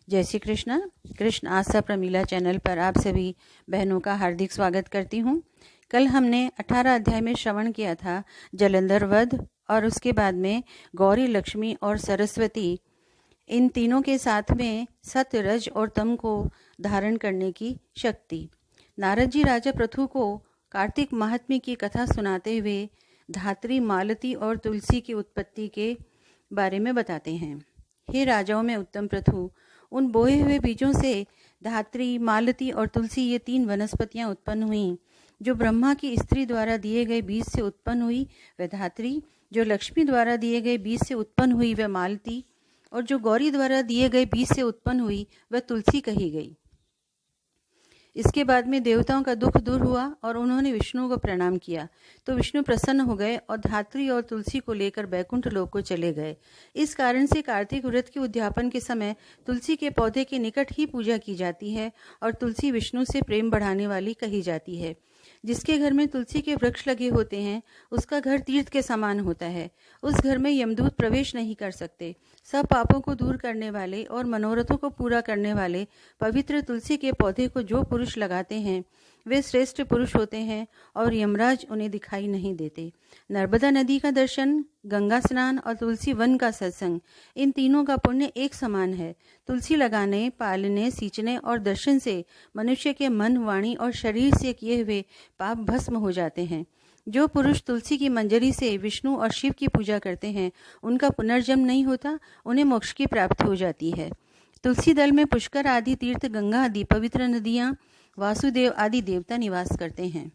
जय श्री कृष्ण। कृष्ण आस्था प्रमीला चैनल पर आप सभी बहनों का हार्दिक स्वागत करती हूँ। कल हमने 18 अध्याय में श्रवण किया था जलंधर वध, और उसके बाद में गौरी, लक्ष्मी और सरस्वती, इन तीनों के साथ में सत्य, रज और तम को धारण करने की शक्ति। नारद जी राजा पृथु को कार्तिक महात्म्य की कथा सुनाते हुए धात्री, मालती और तुलसी की उत्पत्ति के बारे में बताते हैं। हे राजाओं में उत्तम पृथु, उन बोए हुए बीजों से धात्री, मालती और तुलसी, ये 3 वनस्पतियां उत्पन्न हुईं। जो ब्रह्मा की स्त्री द्वारा दिए गए बीज से उत्पन्न हुई वह धात्री, जो लक्ष्मी द्वारा दिए गए बीज से उत्पन्न हुई वह मालती, और जो गौरी द्वारा दिए गए बीज से उत्पन्न हुई वह तुलसी कही गई। इसके बाद में देवताओं का दुख दूर हुआ और उन्होंने विष्णु को प्रणाम किया, तो विष्णु प्रसन्न हो गए और धात्री और तुलसी को लेकर बैकुंठ लोक को चले गए। इस कारण से कार्तिक व्रत के उद्यापन के समय तुलसी के पौधे के निकट ही पूजा की जाती है और तुलसी विष्णु से प्रेम बढ़ाने वाली कही जाती है। जिसके घर में तुलसी के वृक्ष लगे होते हैं उसका घर तीर्थ के समान होता है। उस घर में यमदूत प्रवेश नहीं कर सकते। सब पापों को दूर करने वाले और मनोरथों को पूरा करने वाले पवित्र तुलसी के पौधे को जो पुरुष लगाते हैं वे श्रेष्ठ पुरुष होते हैं और यमराज उन्हें दिखाई नहीं देते। नर्मदा नदी का दर्शन, गंगा स्नान और तुलसी वन का सत्संग, इन तीनों का पुण्य एक समान है। तुलसी लगाने, पालने, सींचने और दर्शन से मनुष्य के मन, वाणी और शरीर से किए हुए पाप भस्म हो जाते हैं। जो पुरुष तुलसी की मंजरी से विष्णु और शिव की पूजा करते हैं उनका पुनर्जन्म नहीं होता, उन्हें मोक्ष की प्राप्ति हो जाती है। तुलसी दल में पुष्कर आदि तीर्थ, गंगा आदि पवित्र नदियां, वासुदेव आदि देवता निवास करते हैं।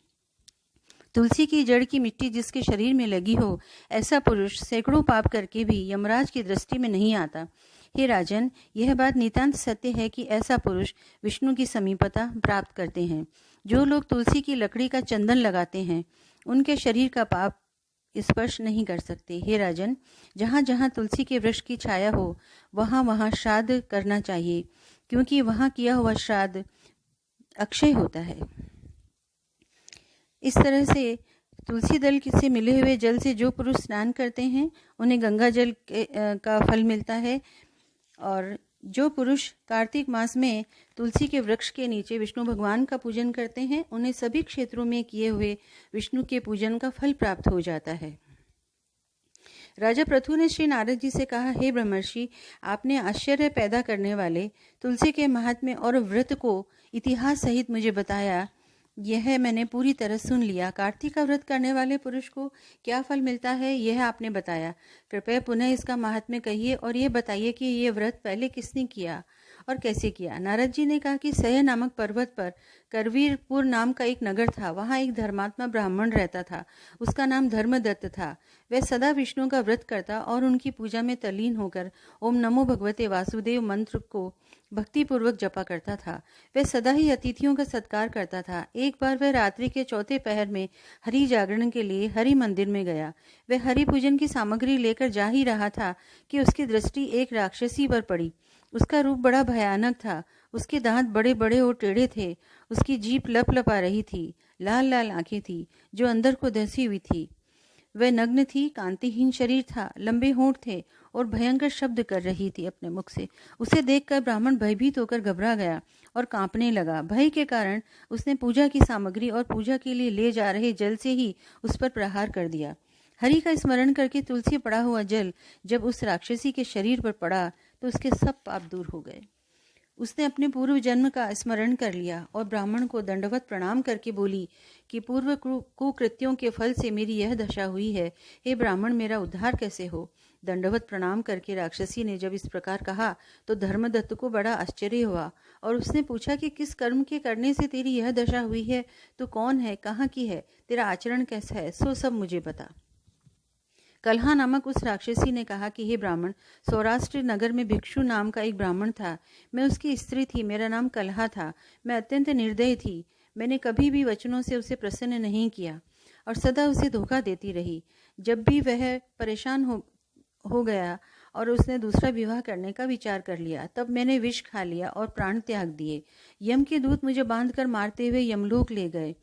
तुलसी की जड़ की मिट्टी जिसके शरीर में लगी हो, ऐसा पुरुष सैकड़ों पाप करके भी यमराज की दृष्टि में नहीं आता। हे राजन, यह बात नितांत सत्य है कि ऐसा पुरुष विष्णु की समीपता प्राप्त करते हैं। जो लोग तुलसी की लकड़ी का चंदन लगाते हैं उनके शरीर का पाप स्पर्श नहीं कर सकते। हे राजन, जहाँ जहाँ तुलसी के वृक्ष की छाया हो वहाँ वहाँ श्राद्ध करना चाहिए, क्योंकि वहाँ किया हुआ श्राद्ध अक्षय होता है। इस तरह से तुलसी दल से मिले हुए जल से जो पुरुष स्नान करते हैं उन्हें गंगा जल का फल मिलता है, और जो पुरुष कार्तिक मास में तुलसी के वृक्ष के नीचे विष्णु भगवान का पूजन करते हैं उन्हें सभी क्षेत्रों में किए हुए विष्णु के पूजन का फल प्राप्त हो जाता है। राजा पृथु ने श्री नारद जी से कहा, हे ब्रह्मर्षि, आपने आश्चर्य पैदा करने वाले तुलसी के महात्म्य और व्रत को इतिहास सहित मुझे बताया। यह मैंने पूरी तरह सुन लिया। कार्तिक का व्रत करने वाले पुरुष को क्या फल मिलता है यह आपने बताया। कृपया पुनः इसका महात्म्य कहिए और यह बताइए कि यह व्रत पहले किसने किया और कैसे किया। नारद जी ने कहा कि सह नामक पर्वत पर करवीरपुर नाम का एक नगर था। वहाँ एक धर्मात्मा ब्राह्मण रहता था। उसका नाम धर्मदत्त था। वह सदा विष्णु का व्रत करता और उनकी पूजा में तल्लीन होकर ओम नमो भगवते वासुदेव मंत्र को भक्तिपूर्वक जपा करता था। वह सदा ही अतिथियों का सत्कार करता था। एक बार वह रात्रि के चौथे पहर में हरि जागरण के लिए हरि मंदिर में गया। वह हरि पूजन की सामग्री लेकर जा ही रहा था कि उसकी दृष्टि एक राक्षसी पर पड़ी। उसका रूप बड़ा भयानक था। उसके दांत बड़े बड़े और टेढ़े थे। उसकी जीभ लपलपा रही थी। लाल लाल आंखें थी जो अंदर को धंसी हुई थी। वह नग्न थी, कांतिहीन शरीर था, लंबे होंठ थे और भयंकर शब्द कर रही थी अपने मुख से। उसे देखकर ब्राह्मण भयभीत होकर घबरा गया और कांपने लगा। भय के कारण उसने पूजा की सामग्री और पूजा के लिए ले जा रहे जल से ही उस पर प्रहार कर दिया। हरि का स्मरण करके तुलसी पड़ा हुआ जल जब उस राक्षसी के शरीर पर पड़ा तो उसके सब पाप दूर हो गए। उसने अपने पूर्व जन्म का स्मरण कर लिया और ब्राह्मण को दंडवत प्रणाम करके बोली कि पूर्व कुकृत्यों के फल से मेरी यह दशा हुई है। हे ब्राह्मण, मेरा उद्धार कैसे हो। दंडवत प्रणाम करके राक्षसी ने जब इस प्रकार कहा तो धर्मदत्त को बड़ा आश्चर्य हुआ और उसने पूछा कि किस कर्म के करने से तेरी यह दशा हुई है, तू कौन है, कहाँ की है, तेरा आचरण कैसा है, सो सब मुझे बता। कलहा नामक उस राक्षसी ने कहा कि हे ब्राह्मण, सौराष्ट्र नगर में भिक्षु नाम का एक ब्राह्मण था। मैं उसकी स्त्री थी। मेरा नाम कलहा था। मैं अत्यंत निर्दयी थी। मैंने कभी भी वचनों से उसे प्रसन्न नहीं किया और सदा उसे धोखा देती रही। जब भी वह परेशान हो गया और उसने दूसरा विवाह करने का विचार कर लिया, तब मैंने विष खा लिया और प्राण त्याग दिए। यम के दूत मुझे बांधकर मारते हुए यमलोक ले गए।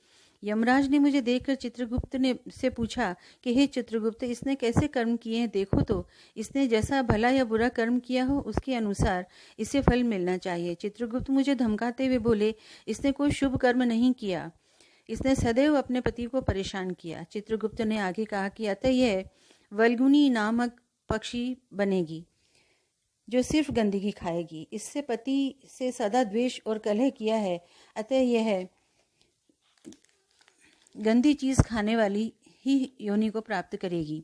यमराज ने मुझे देखकर चित्रगुप्त ने से पूछा कि हे चित्रगुप्त, इसने कैसे कर्म किए हैं देखो तो। इसने जैसा भला या बुरा कर्म किया हो उसके अनुसार इसे फल मिलना चाहिए। चित्रगुप्त मुझे धमकाते हुए बोले, इसने कोई शुभ कर्म नहीं किया, इसने सदैव अपने पति को परेशान किया। चित्रगुप्त ने आगे कहा कि अतः यह वल्गुनी नामक पक्षी बनेगी जो सिर्फ गंदगी खाएगी। इससे पति से सदा द्वेष और कलह किया है, अतः यह गंदी चीज खाने वाली ही योनि को प्राप्त करेगी।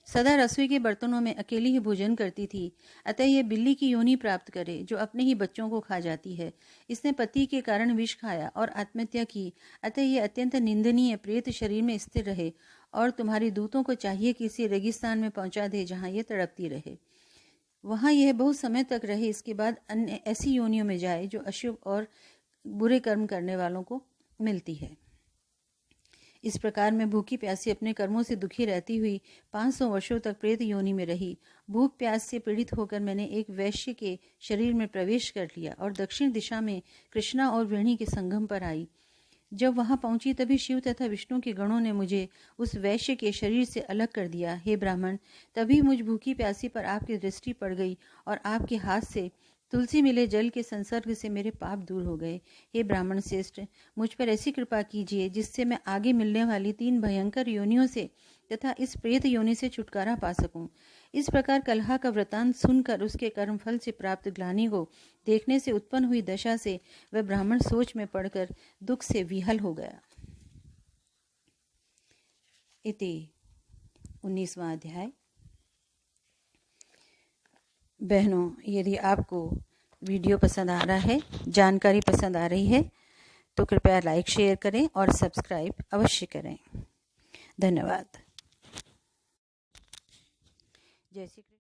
सदा रसोई के बर्तनों में अकेली ही भोजन करती थी, अतः यह बिल्ली की योनि प्राप्त करे जो अपने ही बच्चों को खा जाती है। इसने पति के कारण विष खाया और आत्महत्या की, अतः यह अत्यंत निंदनीय प्रेत शरीर में स्थिर रहे और तुम्हारी दूतों को चाहिए कि इसे रेगिस्तान में पहुंचा दे जहां यह तड़पती रहे। वहां यह बहुत समय तक रहे, इसके बाद अन्य ऐसी योनियों में जाए जो अशुभ और बुरे कर्म करने वालों को मिलती है। इस प्रकार मैं भूखी प्यासी अपने कर्मों से दुखी रहती हुई 500 वर्षों तक प्रेत योनि में रही। भूख प्यास से पीड़ित होकर मैंने एक वैश्य के शरीर में प्रवेश कर लिया और दक्षिण दिशा में कृष्णा और वेणी के संगम पर आई। जब वहां पहुंची तभी शिव तथा विष्णु के गणों ने मुझे उस वैश्य के शरीर से अलग कर दिया। हे ब्राह्मण, तभी मुझ भूखी प्यासी पर आपकी दृष्टि पड़ गई और आपके हाथ से तुलसी मिले जल के संसर्ग से मेरे पाप दूर हो गए। हे ब्राह्मण श्रेष्ठ, मुझ पर ऐसी कृपा कीजिए जिससे मैं आगे मिलने वाली 3 भयंकर योनियों से तथा इस प्रेत योनि से छुटकारा पा सकूं। इस प्रकार कलहा का वृतांत सुनकर उसके कर्मफल से प्राप्त ग्लानि को देखने से उत्पन्न हुई दशा से वह ब्राह्मण सोच में पड़कर दुख से विहल हो गया। इति 19वां अध्याय। बहनों, यदि आपको वीडियो पसंद आ रहा है, जानकारी पसंद आ रही है, तो कृपया लाइक शेयर करें और सब्सक्राइब अवश्य करें। धन्यवाद। जय श्री कृष्ण।